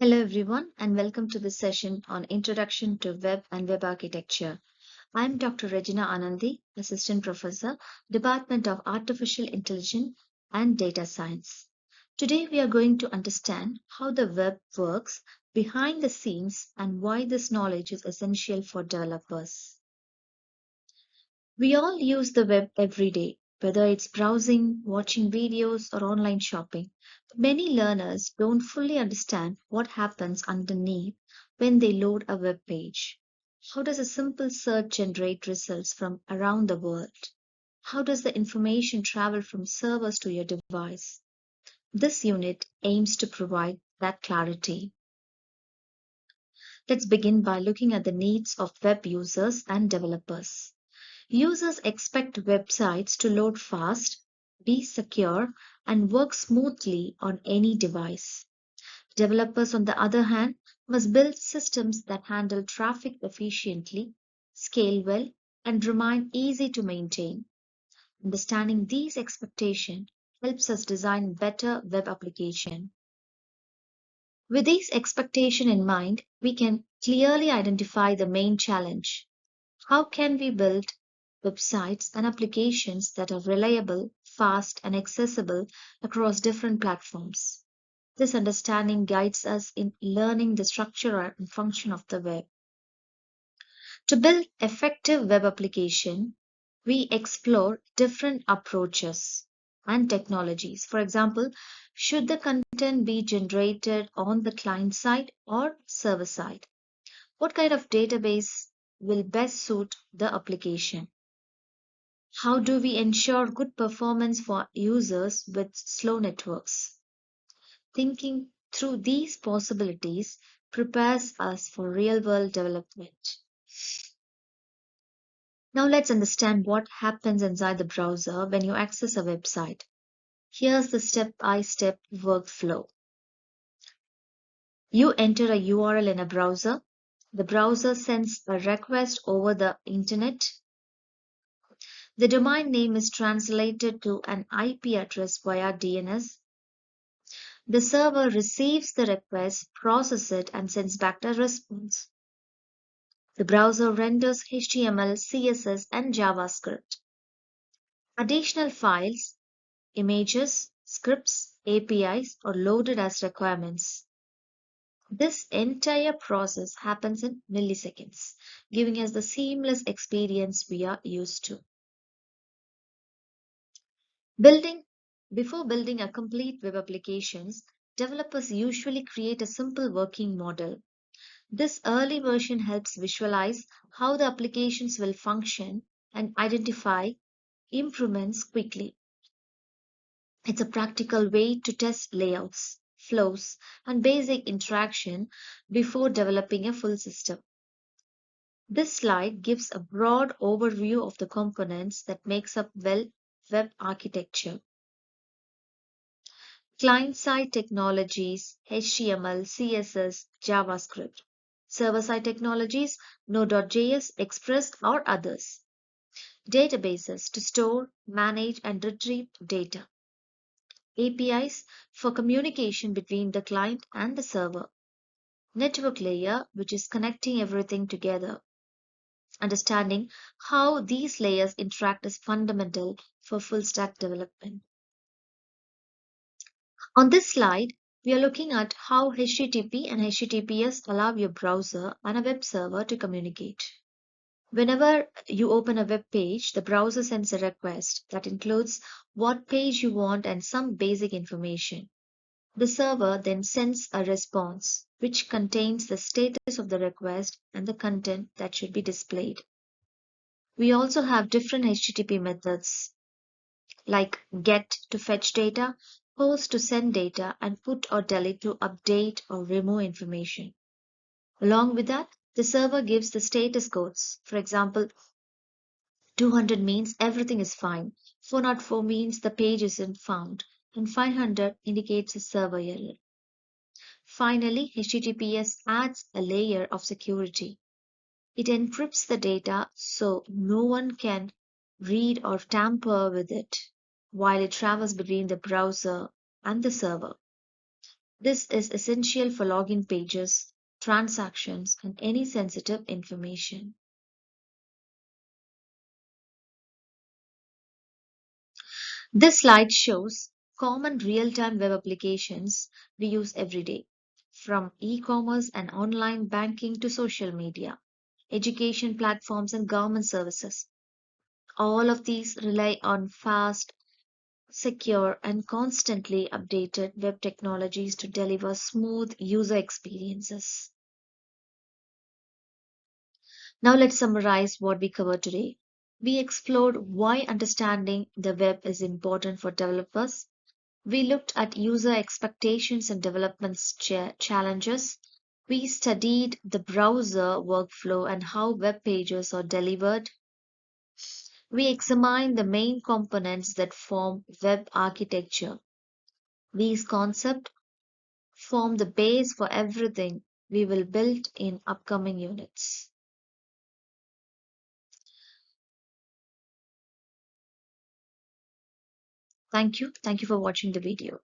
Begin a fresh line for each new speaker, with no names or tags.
Hello, everyone, and welcome to this session on Introduction to Web and Web Architecture. I'm Dr. Regina Anandi, Assistant Professor, Department of Artificial Intelligence and Data Science. Today, we are going to understand how the web works behind the scenes and why this knowledge is essential for developers. We all use the web every day, whether it's browsing, watching videos, or online shopping. Many learners don't fully understand what happens underneath when they load a web page. How does a simple search generate results from around the world? How does the information travel from servers to your device? This unit aims to provide that clarity. Let's begin by looking at the needs of web users and developers. Users expect websites to load fast, be secure, and work smoothly on any device. Developers, on the other hand, must build systems that handle traffic efficiently, scale well, and remain easy to maintain. Understanding these expectations helps us design better web application. With these expectations in mind, we can clearly identify the main challenge. How can we build websites and applications that are reliable, fast, and accessible across different platforms? This understanding guides us in learning the structure and function of the web. To build effective web application, we explore different approaches and technologies. For example, should the content be generated on the client side or server side? What kind of database will best suit the application? How do we ensure good performance for users with slow networks? Thinking through these possibilities prepares us for real world development. Now let's understand what happens inside the browser when you access a website. Here's the step by step workflow. You enter a URL in a browser. The browser sends a request over the internet. The domain name is translated to an IP address via DNS. The server receives the request, processes it, and sends back the response. The browser renders HTML, CSS, and JavaScript. Additional files, images, scripts, APIs are loaded as requirements. This entire process happens in milliseconds, giving us the seamless experience we are used to. Building Before building a complete web applications, developers usually create a simple working model. This early version helps visualize how the applications will function and identify improvements quickly. It's a practical way to test layouts, flows, and basic interaction before developing a full system. This slide gives a broad overview of the components that makes up web architecture. Client-side technologies, HTML, CSS, JavaScript. Server-side technologies, Node.js, Express, or others. Databases to store, manage, and retrieve data. APIs for communication between the client and the server. Network layer, which is connecting everything together. Understanding how these layers interact is fundamental for full stack development. On this slide, we are looking at how HTTP and HTTPS allow your browser and a web server to communicate. Whenever you open a web page, the browser sends a request that includes what page you want and some basic information. The server then sends a response, which contains the status of the request and the content that should be displayed. We also have different HTTP methods like GET to fetch data, POST to send data, and PUT or DELETE to update or remove information. Along with that, the server gives the status codes. For example, 200 means everything is fine, 404 means the page isn't found, and 500 indicates a server error. Finally, HTTPS adds a layer of security. It encrypts the data so no one can read or tamper with it while it travels between the browser and the server. This is essential for login pages, transactions, and any sensitive information. This slide shows common real-time web applications we use every day, from e-commerce and online banking to social media, education platforms, and government services. All of these rely on fast, secure, and constantly updated web technologies to deliver smooth user experiences. Now let's summarize what we covered today. We explored why understanding the web is important for developers. We looked at user expectations and development challenges. We studied the browser workflow and how web pages are delivered. We examined the main components that form web architecture. These concepts form the base for everything we will build in upcoming units. Thank you. Thank you for watching the video.